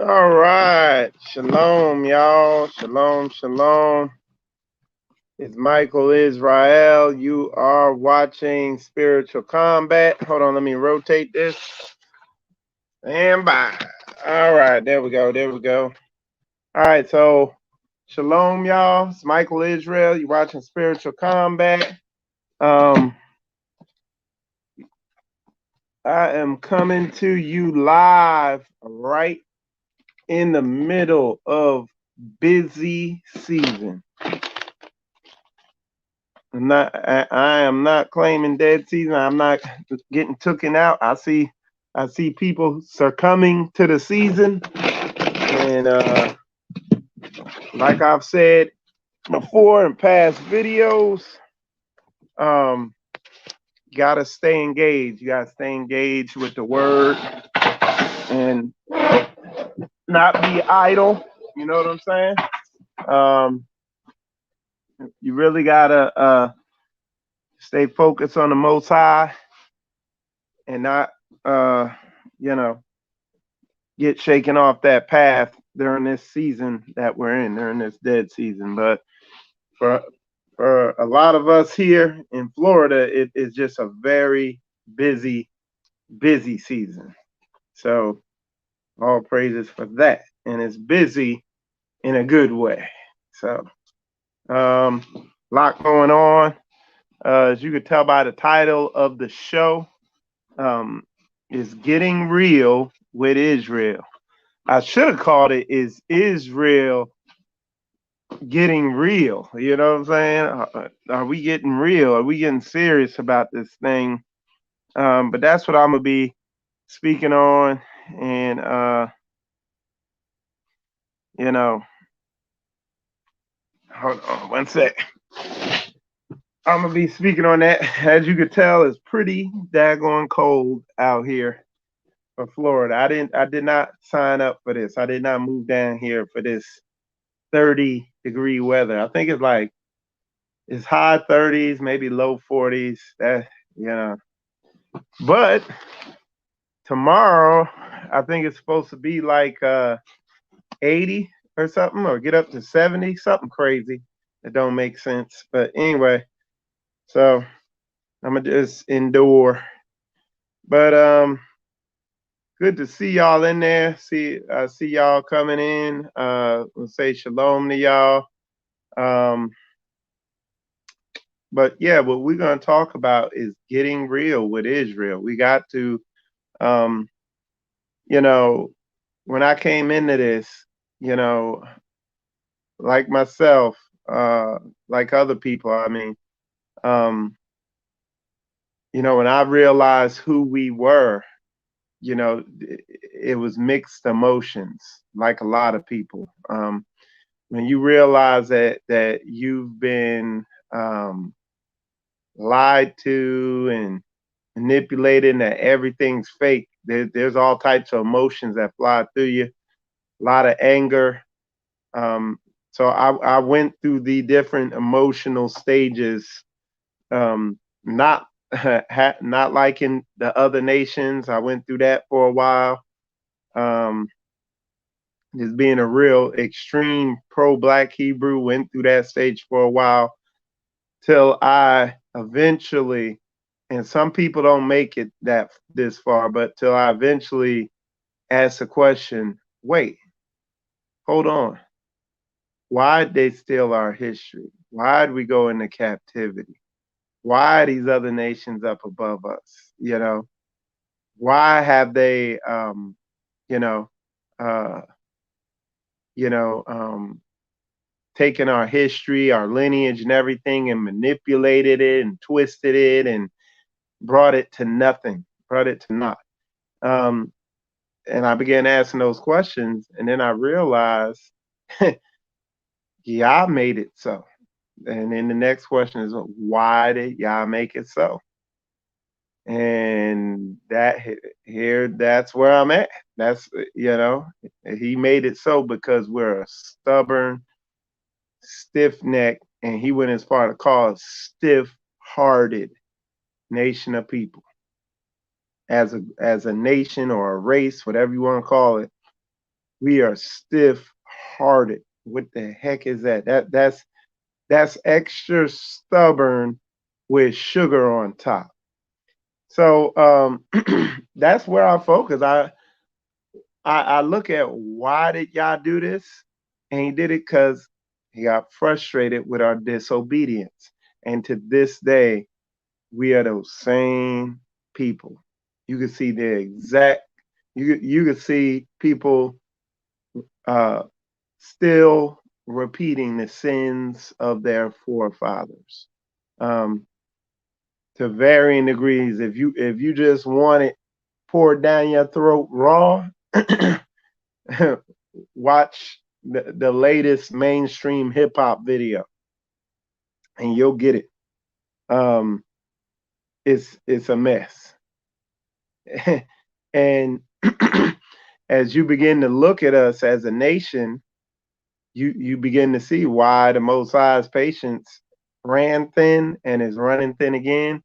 All right. Shalom, y'all. Shalom, shalom. It's Michael Israel. You are watching Spiritual Combat. Hold on, let me rotate this. And bye. All right, there we go. There we go. All right, so shalom, y'all. It's Michael Israel. You're watching Spiritual Combat. I am coming to you live right in the middle of busy season. I am not claiming dead season. I'm not getting taken out. I see people succumbing to the season, and like I've said before in past videos, gotta stay engaged. You gotta stay engaged with the word and not be idle. You know what I'm saying? You really gotta stay focused on the Most High and not get shaken off that path during this season that we're in, during this dead season. But for a lot of us here in Florida, it is just a very busy season. So all praises for that. And it's busy in a good way. So lot going on. As you could tell by the title of the show, is Getting Real with Israel. I should have called it Is Israel Getting Real? You know what I'm saying? Are we getting real? Are we getting serious about this thing? But that's what I'm going to be speaking on. And, hold on one sec. I'm going to be speaking on that. As you could tell, it's pretty daggone cold out here for Florida. I did not sign up for this. I did not move down here for this 30-degree weather. I think it's high 30s, maybe low 40s. But tomorrow, I think it's supposed to be like 80 or something, or get up to 70, something crazy. It don't make sense. But anyway, so I'm gonna just endure. But good to see y'all in there. See y'all coming in. We'll say shalom to y'all. But yeah, what we're gonna talk about is getting real with Israel. We got to, you know, when I came into this, you know, like myself, like other people, I mean, when I realized who we were, it was mixed emotions, like a lot of people. When you realize that you've been lied to and manipulated, and that everything's fake, there's all types of emotions that fly through you. A lot of anger. So I went through the different emotional stages. Not not liking the other nations. I went through that for a while. Just being a real extreme pro-black Hebrew, went through that stage for a while till I eventually, and some people don't make it this far, but till I eventually asked the question, wait, hold on. Why'd they steal our history? Why'd we go into captivity? Why are these other nations up above us? Why have they, you know, uh, taken our history, our lineage, and everything, and manipulated it and twisted it and brought it to nothing, brought it to naught. And I began asking those questions, and then I realized, Yah made it so. And then the next question is, why did Yah make it so? And that's where I'm at. That's, he made it so because we're a stubborn, stiff neck, and he went as far to call us stiff-hearted nation of people. As a nation or a race, whatever you want to call it, We are stiff-hearted. What the heck is that? That's extra stubborn with sugar on top. So that's where I focus. I look at why did y'all do this? And he did it because he got frustrated with our disobedience. And to this day, we are those same people. You can see the exact you can see people uh, still repeating the sins of their forefathers um, to varying degrees. If you just want it poured down your throat raw, watch the latest mainstream hip hop video, and you'll get it. Um, it's a mess, and as you begin to look at us as a nation, you begin to see why the Most High's patience ran thin and is running thin again,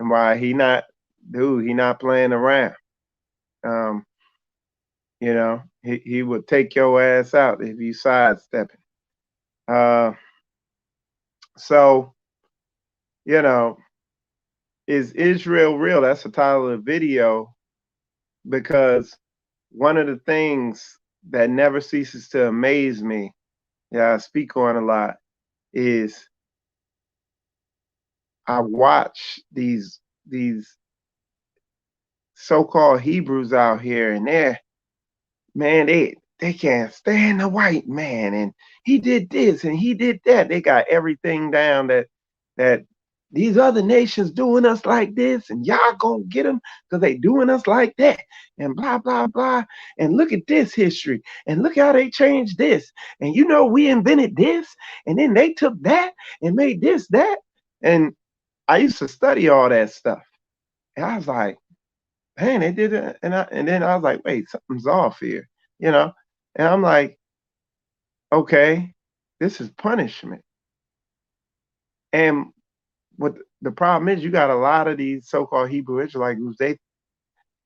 and why he not playing around. Um, he would take your ass out if you sidestepping. Uh, so you know, is Israel real? That's the title of the video, because one of the things that never ceases to amaze me, yeah, I speak on a lot, is I watch these so-called Hebrews out here, and they can't stand the white man, and he did this and he did that. They got everything down that these other nations doing us like this, and y'all gonna get them because they doing us like that, and blah blah blah. And look at this history, and look how they changed this, and we invented this, and then they took that and made this that. And I used to study all that stuff, and I was like, man, they did it. And then I was like, wait, something's off here, you know? And I'm like, okay, this is punishment. And what the problem is, you got a lot of these so-called Hebrew Israelite groups,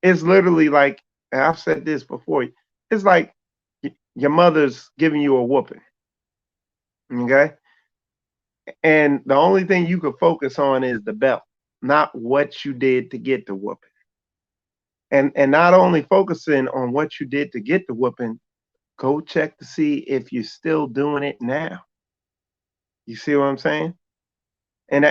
it's literally like, and I've said this before, it's like your mother's giving you a whooping. Okay. And the only thing you could focus on is the belt, not what you did to get the whooping. And not only focusing on what you did to get the whooping, go check to see if you're still doing it now. You see what I'm saying? And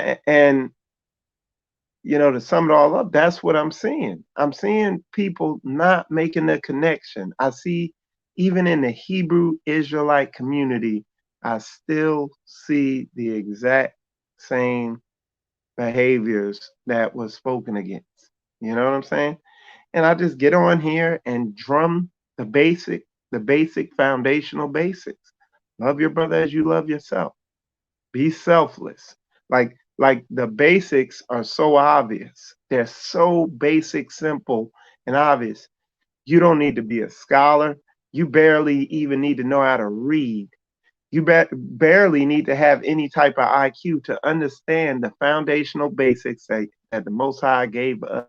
to sum it all up, that's what I'm seeing. I'm seeing people not making the connection. I see even in the Hebrew Israelite community, I still see the exact same behaviors that was spoken against. You know what I'm saying? And I just get on here and drum the basic foundational basics. Love your brother as you love yourself. Be selfless. Like the basics are so obvious. They're so basic, simple, and obvious. You don't need to be a scholar. You barely even need to know how to read. You barely need to have any type of IQ to understand the foundational basics that the Most High gave us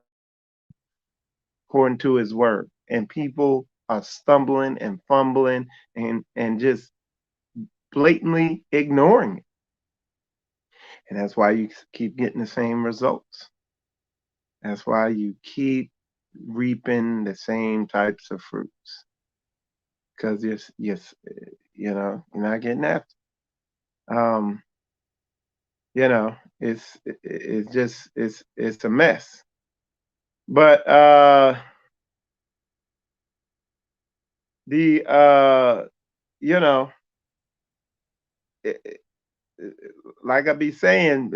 according to his word. And people are stumbling and fumbling and just blatantly ignoring it. And that's why you keep getting the same results. That's why you keep reaping the same types of fruits. Because you're not getting after. Um, it's just it's a mess. But the you know, it, like I be saying,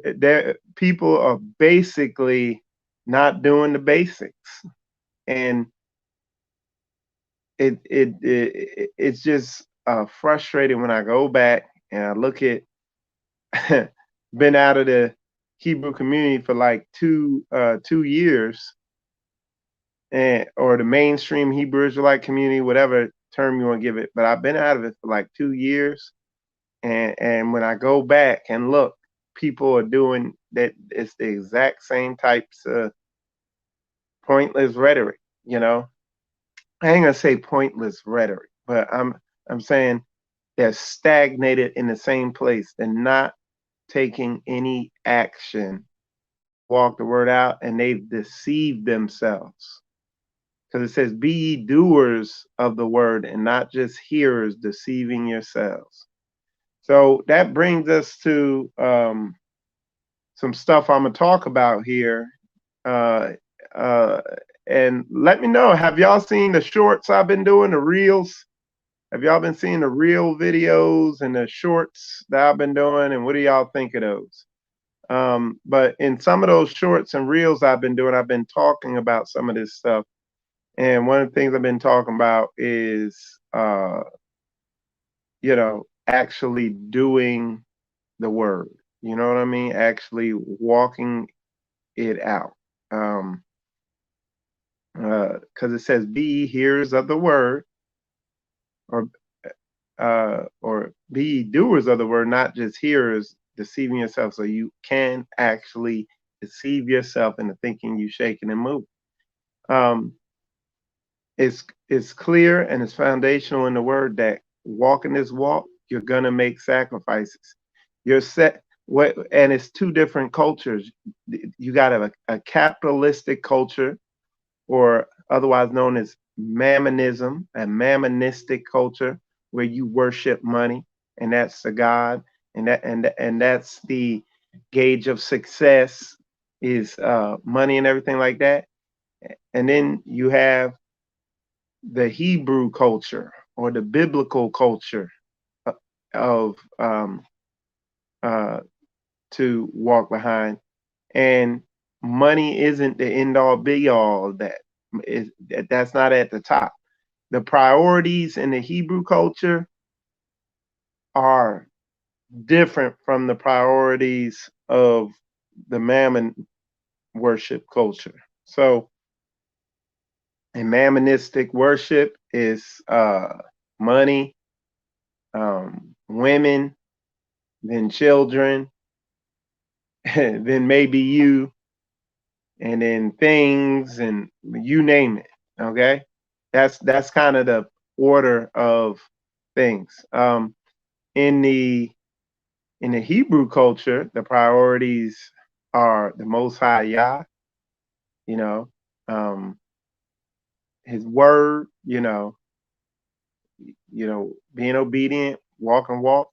there people are basically not doing the basics, and it's just frustrating when I go back and I look at been out of the Hebrew community for like 2 years, and or the mainstream Hebrew Israelite community, whatever term you want to give it, but I've been out of it for like 2 years. And when I go back and look, people are doing that. It's the exact same types of pointless rhetoric, I ain't gonna say pointless rhetoric, but I'm saying they're stagnated in the same place. They're not taking any action, walk the word out, and they've deceived themselves. Because it says, be ye doers of the word and not just hearers, deceiving yourselves. So that brings us to some stuff I'm gonna talk about here. Uh, uh, and let me know, have y'all seen the shorts I've been doing, the reels? Have y'all been seeing the reel videos and the shorts that I've been doing? And what do y'all think of those? But in some of those shorts and reels I've been doing, I've been talking about some of this stuff. And one of the things I've been talking about is, actually doing the word. You know what I mean? Actually walking it out. Um, because it says, "Be ye hearers of the word," or or be ye doers of the word, not just hearers, deceiving yourself. So you can actually deceive yourself into thinking you shaking and moving. Um, it's clear and it's foundational in the word that walking this walk, you're gonna make sacrifices. You're set what, and it's two different cultures. You got a capitalistic culture, or otherwise known as mammonism, a mammonistic culture where you worship money, and that's the god, and that's the gauge of success is money and everything like that. And then you have the Hebrew culture or the biblical culture of uh, to walk behind. And money isn't the end all be all of that. That's not at the top. The priorities in the Hebrew culture are different from the priorities of the Mammon worship culture. So, a mammonistic worship is money, women, then children, then maybe you, and then things, and you name it. Okay, that's kind of the order of things. In the Hebrew culture, the priorities are the Most High Yah, you know, um, His Word, being obedient, walk and walk,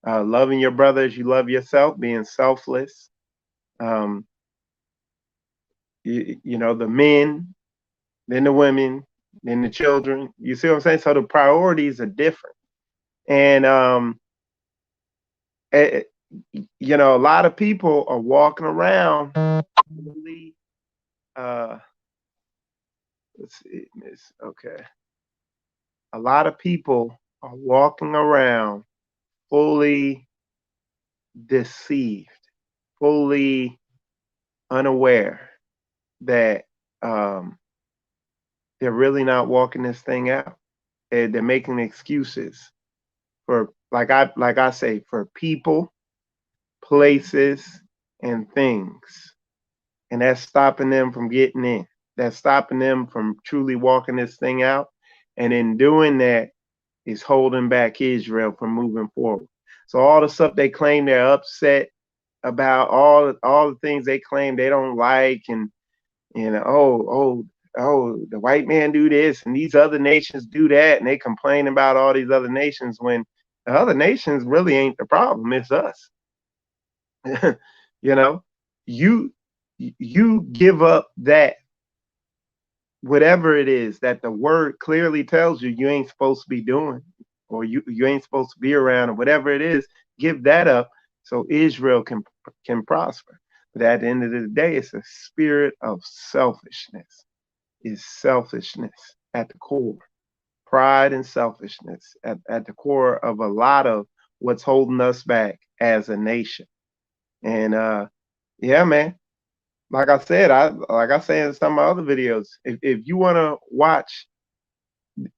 loving your brother as you love yourself, being selfless. Um, the men, then the women, then the children. You see what I'm saying? So the priorities are different, and eh, a lot of people are walking around fully. Uh, let's see, okay. A lot of people are walking around fully deceived, fully unaware that they're really not walking this thing out. They're making excuses for, like I say, for people, places, and things, and that's stopping them from getting in. That's stopping them from truly walking this thing out, and in doing that, is holding back Israel from moving forward. So all the stuff they claim they're upset about, all the things they claim they don't like, and the white man do this and these other nations do that, and they complain about all these other nations when the other nations really ain't the problem. It's us. you know, you you give up that, whatever it is that the word clearly tells you you ain't supposed to be doing, or you ain't supposed to be around, or whatever it is, give that up so Israel can prosper. But at the end of the day, it's a spirit of selfishness. Is selfishness at the core. Pride and selfishness at the core of a lot of what's holding us back as a nation. And yeah, man, like I said in some of my other videos, if you want to watch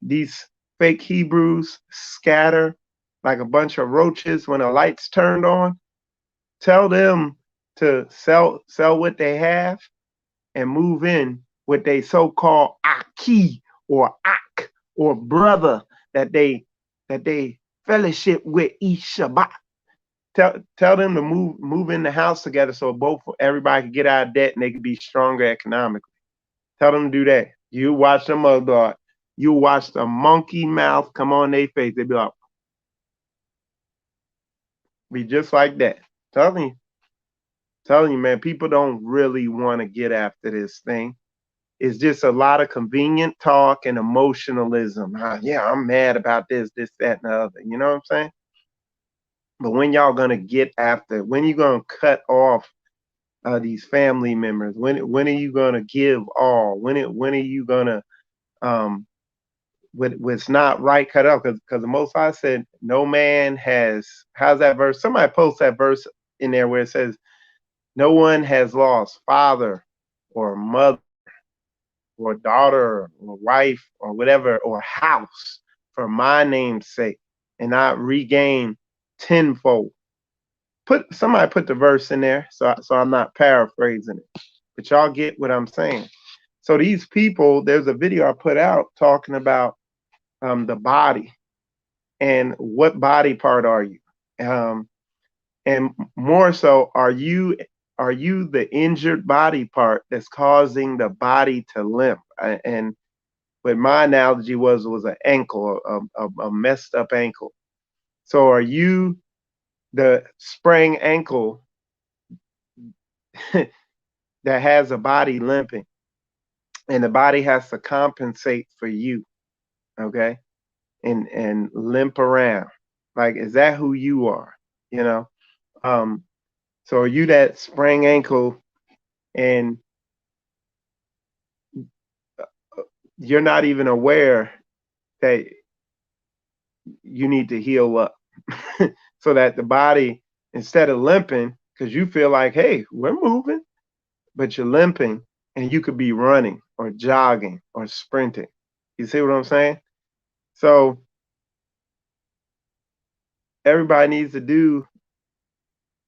these fake Hebrews scatter like a bunch of roaches when the lights turned on, tell them to sell what they have and move in with they so-called Aki, or ak or brother that they fellowship with each Shabbat. Tell them to move in the house together so both everybody can get out of debt and they can be stronger economically. Tell them to do that. You watch them dog. You watch the monkey mouth come on their face. They be like, be just like that. Telling you, man, people don't really want to get after this thing. It's just a lot of convenient talk and emotionalism. Yeah, I'm mad about this, that, and the other. You know what I'm saying? But when y'all gonna get after? When you gonna cut off these family members? When are you gonna give all? When are you gonna what's not right cut off? Because the Most High said, no man has. How's that verse? Somebody post that verse in there where it says, no one has lost father or mother or daughter or wife or whatever or house for my name's sake and not regain tenfold. Somebody put the verse in there so I'm not paraphrasing it, but y'all get what I'm saying. So these people, there's a video I put out talking about the body and what body part are you, and more so, are you the injured body part that's causing the body to limp? And but my analogy was an ankle, a messed up ankle. So are you the sprained ankle that has a body limping, and the body has to compensate for you, okay, and limp around? Like, is that who you are? You know, so are you that sprained ankle and you're not even aware that you need to heal up so that the body, instead of limping, because you feel like, hey, we're moving, but you're limping and you could be running or jogging or sprinting. You see what I'm saying? So everybody needs to do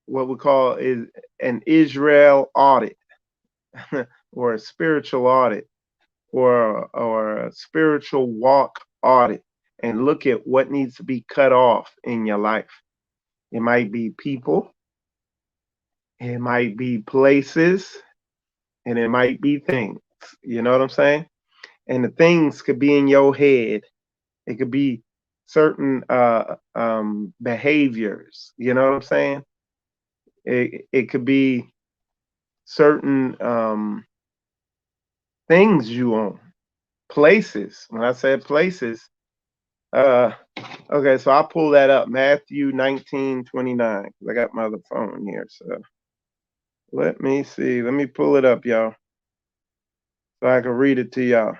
what we call is an Israel audit or a spiritual audit or a spiritual walk audit and look at what needs to be cut off in your life. It might be people, it might be places, and it might be things. You know what I'm saying? And the things could be in your head. It could be certain behaviors. You know what I'm saying? It could be certain things you own, places. When I said places, okay, so I'll pull that up. Matthew 19:29. I got my other phone here, so let me see. Let me pull it up, y'all, so I can read it to y'all.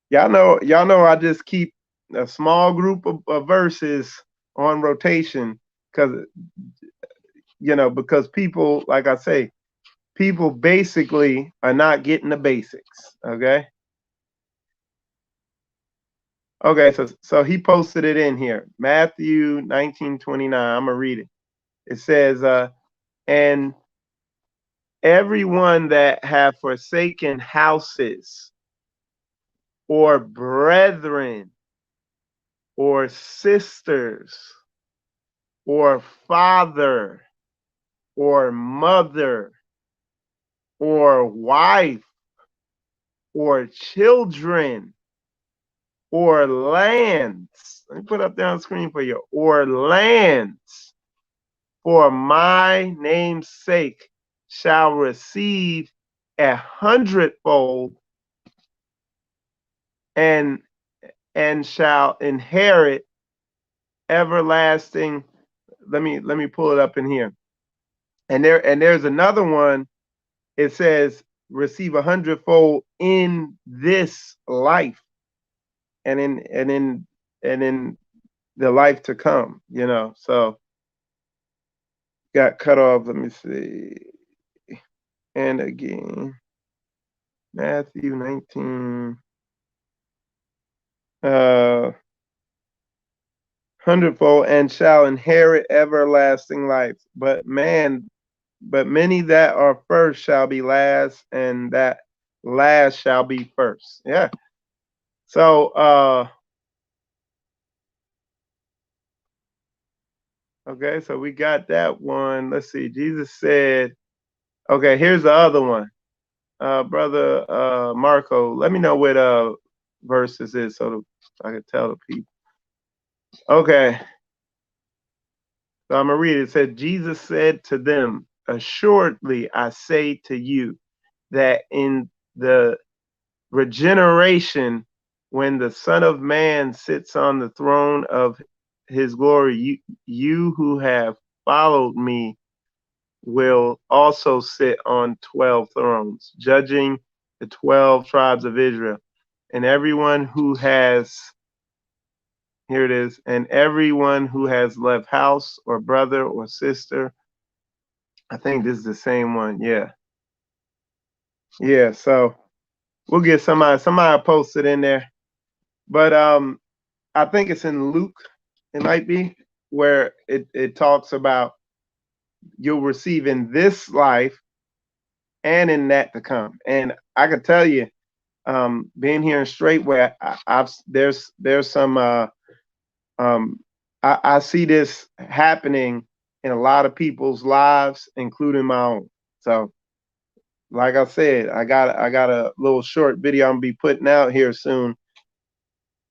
Y'all know I just keep a small group of verses on rotation because because people, like I say, people basically are not getting the basics. Okay, so he posted it in here. Matthew 19:29. I'm gonna read it. It says, and everyone that have forsaken houses or brethren or sisters or father or mother or wife or children or lands. Let me put up there on the screen for you. Or lands for my name's sake shall receive 100-fold and shall inherit everlasting. Let me pull it up in here. And there's another one. It says receive 100-fold in this life and in the life to come, So got cut off. Let me see. And again, Matthew 19. 100-fold and shall inherit everlasting life. But many that are first shall be last, and that last shall be first. Yeah. So okay, so we got that one. Let's see. Jesus said, okay, here's the other one. Brother Marco, let me know what verse this is so I can tell the people. Okay, so I'm gonna read it. It said, Jesus said to them, assuredly I say to you that in the regeneration, when the Son of Man sits on the throne of his glory, you who have followed me will also sit on 12 thrones, judging the 12 tribes of Israel. And everyone who has, here it is, and everyone who has left house or brother or sister, I think this is the same one. Yeah. Yeah. So we'll get somebody post it in there. But I think it's in Luke, it might be, where it talks about you'll receive in this life and in that to come. And I can tell you, being here in Straightway, I've there's some um, I see this happening in a lot of people's lives, including my own. So, like I said, I got a little short video I'm gonna be putting out here soon,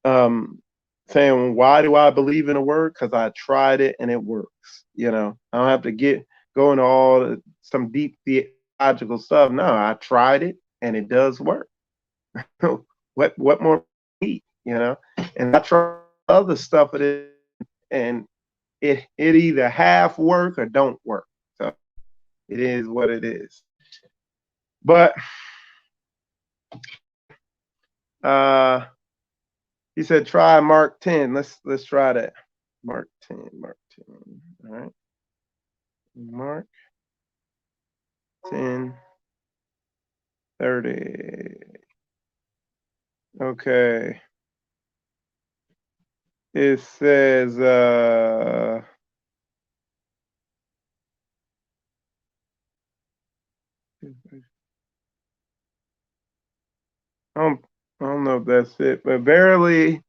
um, saying why do I believe in a word? Because I tried it and it works. You know, I don't have to go into some deep theological stuff. No, I tried it and it does work. what more need, you know? And I try other stuff with it, and it either half work or don't work. So it is what it is. But uh he said try Mark 10. Let's try that. Mark 10, Mark 10. All right. Mark 10, 30. Okay. It says I don't know if that's it, but verily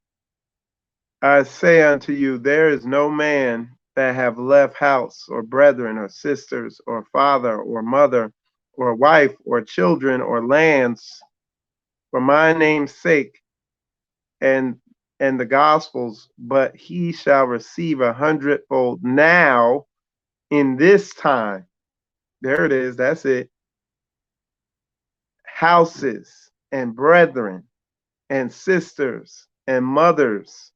I say unto you, there is no man that have left house or brethren or sisters or father or mother or wife or children or lands for my name's sake and the gospels, but he shall receive 100-fold now in this time. There it is, that's it. Houses and brethren and sisters and mothers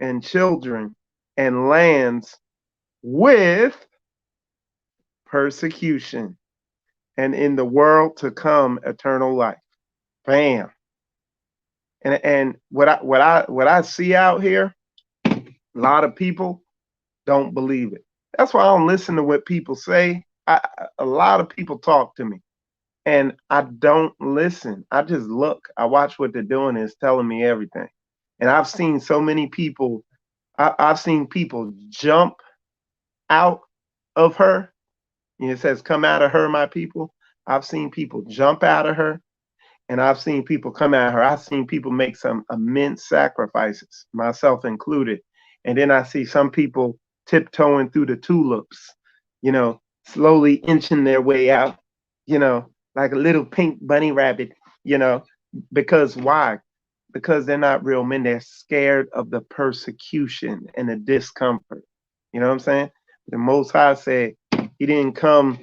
and children and lands with persecution, and in the world to come eternal life. Bam. And what I see out here, a lot of people don't believe it. That's why I don't listen to what people say. A lot of people talk to me and I don't listen. I just look. I watch what they're doing, and it's telling me everything. And I've seen so many people, I've seen people jump out of her. It says, come out of her, my people. I've seen people jump out of her, and I've seen people come at her. I've seen people make some immense sacrifices, myself included. And then I see some people tiptoeing through the tulips, you know, slowly inching their way out, you know, like a little pink bunny rabbit, you know, because why? Because they're not real men. They're scared of the persecution and the discomfort. You know what I'm saying? The Most High said he didn't come,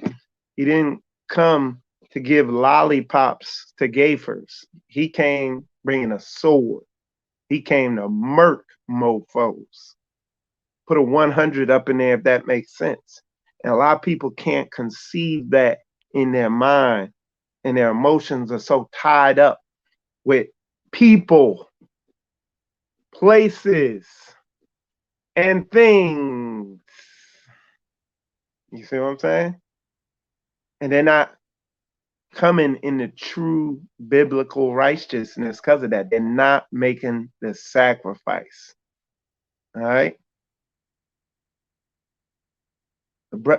he didn't come to give lollipops to gaffers. He came bringing a sword. He came to murk mofos. Put a 100 up in there if that makes sense. And a lot of people can't conceive that in their mind, and their emotions are so tied up with people, places, and things. You see what I'm saying? And they're not coming in the true biblical righteousness because of that. They're not making the sacrifice. All right.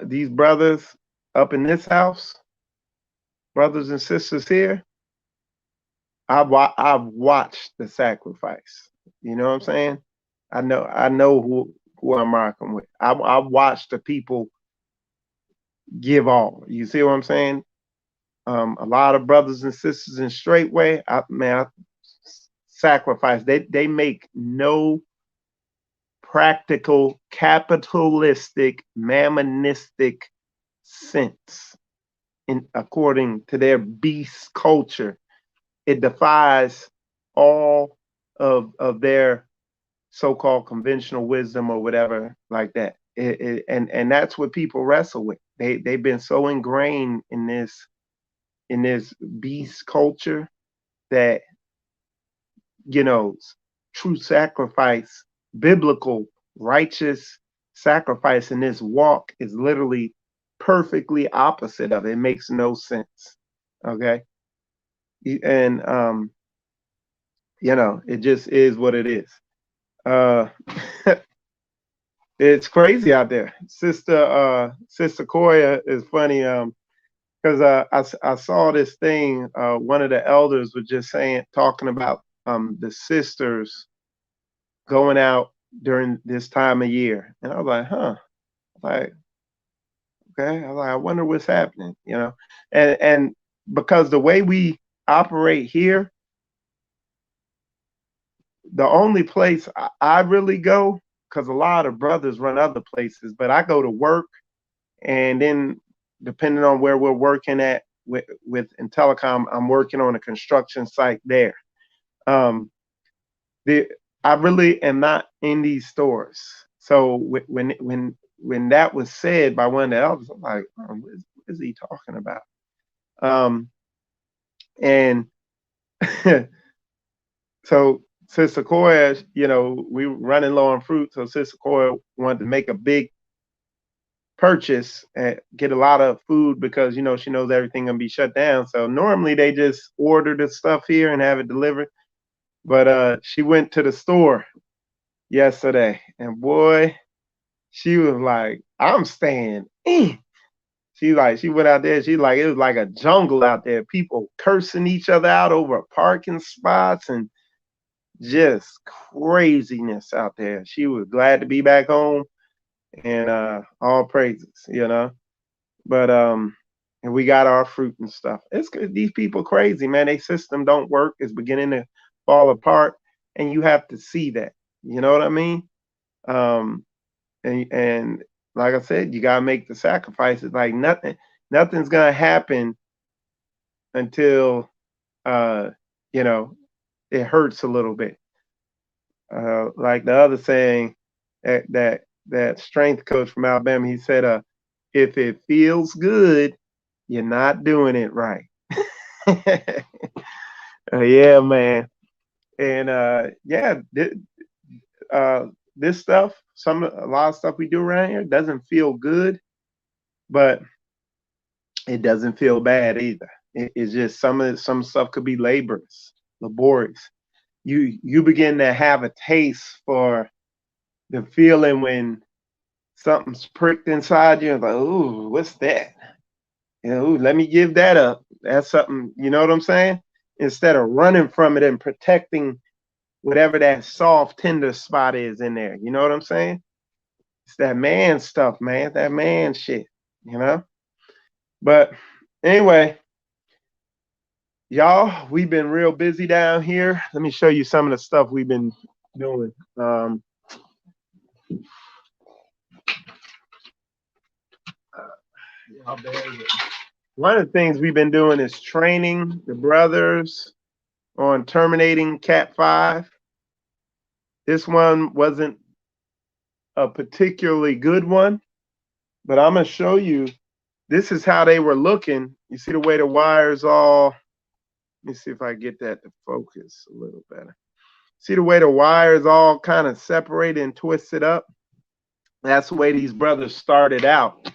These brothers up in this house, brothers and sisters here, I've watched the sacrifice. You know what I'm saying? I know who I'm rocking with. I watched the people give all. You see what I'm saying? A lot of brothers and sisters in straightway, sacrifice. They make no practical, capitalistic, mammonistic sense in according to their beast culture. It defies all of their so-called conventional wisdom or whatever like that. And that's what people wrestle with. They've been so ingrained in this beast culture that you know true sacrifice, biblical righteous sacrifice in this walk is literally perfectly opposite of it. It makes no sense. Okay, and it just is what it is. Uh, it's crazy out there. Sister Koya is funny. Because I saw this thing. One of the elders was just talking about the sisters going out during this time of year, and I was like, huh, like okay, I was like, I wonder what's happening, and because the way we operate here, the only place I really go, because a lot of brothers run other places, but I go to work, and then depending on where we're working at with in telecom, I'm working on a construction site there. Um, the I really am not in these stores. So when that was said by one of the elders, I'm like, oh, what is he talking about? And so Sister Koya, we were running low on fruit, so Sister Koya wanted to make a big purchase and get a lot of food because she knows everything gonna be shut down. So normally they just order the stuff here and have it delivered. But she went to the store yesterday, and boy, she was like, "I'm staying in." She went out there. She like it was like a jungle out there. People cursing each other out over parking spots and just craziness out there. She was glad to be back home, and all praises. But and we got our fruit and stuff. It's good. These people crazy, man. Their system don't work. It's beginning to fall apart, and you have to see that. You know what I mean? Um, and like I said, you gotta make the sacrifices. Like nothing's gonna happen until uh, you know, it hurts a little bit. Like the other saying that strength coach from Alabama, he said, if it feels good, you're not doing it right. Yeah, man. And yeah, this stuff, a lot of stuff we do around here doesn't feel good, but it doesn't feel bad either. It's just some stuff could be laborious. You begin to have a taste for the feeling when something's pricked inside you and like, ooh, what's that? Ooh, let me give that up. That's something, you know what I'm saying? Instead of running from it and protecting whatever that soft, tender spot is in there. You know what I'm saying? It's that man stuff, man. That man shit, you know? But anyway, y'all, we've been real busy down here. Let me show you some of the stuff we've been doing. One of the things we've been doing is training the brothers on terminating Cat 5. This one wasn't a particularly good one, but I'm going to show you. This is how they were looking. You see the way the wires all, let me see if I get that to focus a little better. See the way the wires all kind of separated and twisted up? That's the way these brothers started out.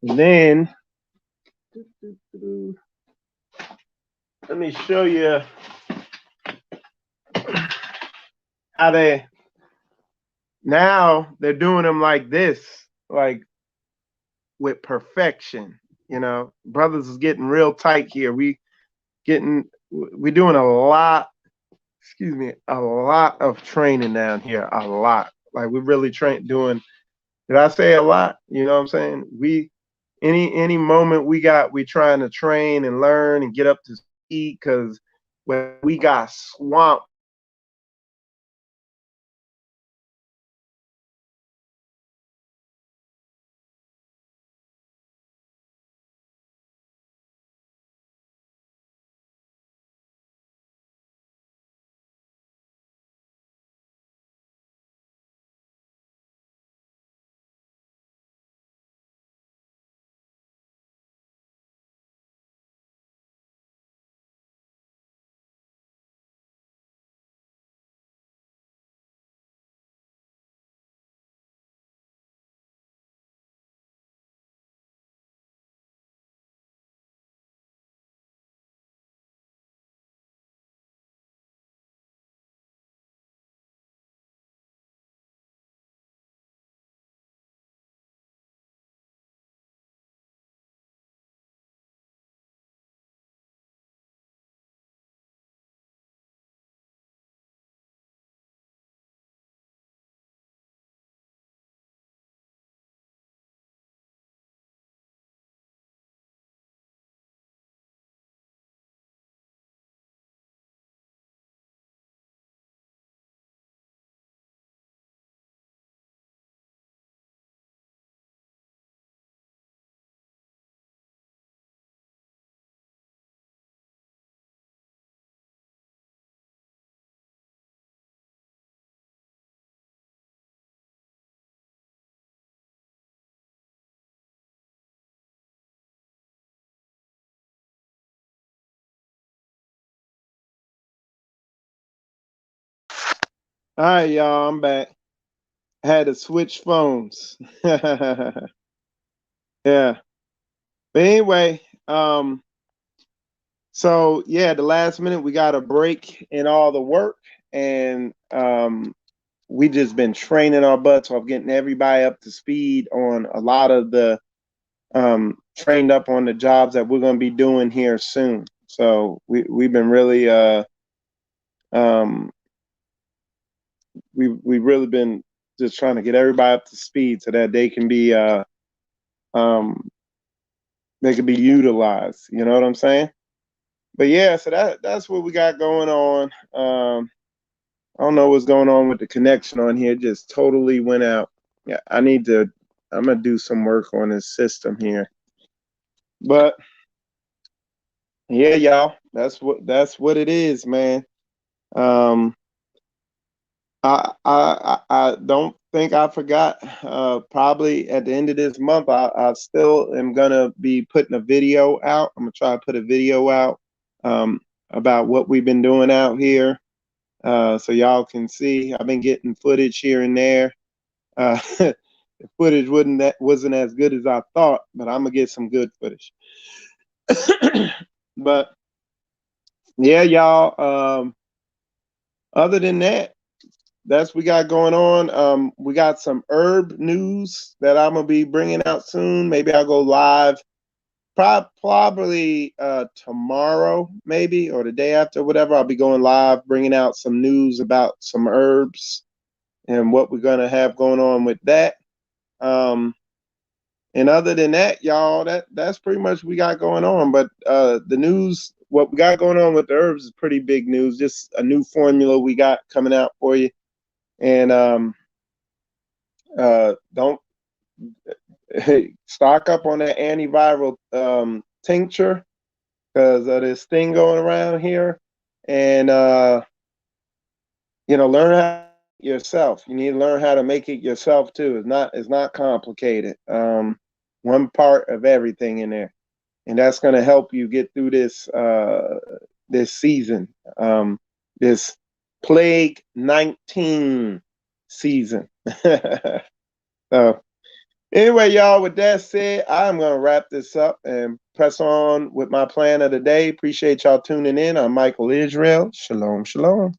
And then, let me show you how now they're doing them like this, like with perfection. Brothers is getting real tight here. We getting we're doing a lot, excuse me, a lot of training down here, a lot. Like we're really doing, did I say a lot? You know what I'm saying? Any moment we trying to train and learn and get up to speed, because when we got swamped. All right, y'all, I'm back. I had to switch phones. Yeah. But anyway, so yeah, the last minute we got a break in all the work, and we just been training our butts off, getting everybody up to speed on a lot of the trained up on the jobs that we're going to be doing here soon. So we've been really um we really been just trying to get everybody up to speed so that um they can be utilized. You know what I'm saying? But yeah, so that's what we got going on. I don't know what's going on with the connection on here. It just totally went out. Yeah, I'm gonna do some work on this system here. But yeah, y'all, that's what it is, man. Um, I don't think I forgot. Probably at the end of this month, I still am gonna be putting a video out. I'm gonna try to put a video out about what we've been doing out here, so y'all can see. I've been getting footage here and there. The footage wasn't as good as I thought, but I'm gonna get some good footage. But yeah, y'all. Other than that, that's we got going on. We got some herb news that I'm gonna be bringing out soon. Maybe I'll go live, probably tomorrow, maybe, or the day after, whatever. I'll be going live, bringing out some news about some herbs and what we're gonna have going on with that. Um, and other than that, y'all, that's pretty much what we got going on. But the news, what we got going on with the herbs is pretty big news. Just a new formula we got coming out for you. And don't stock up on that antiviral tincture because of this thing going around here. And learn how yourself. You need to learn how to make it yourself too. It's not complicated. One part of everything in there, and that's going to help you get through this season, this plague 19 season. So anyway, y'all, with that said, I'm going to wrap this up and press on with my plan of the day. Appreciate y'all tuning in. I'm Michael Israel. Shalom, shalom.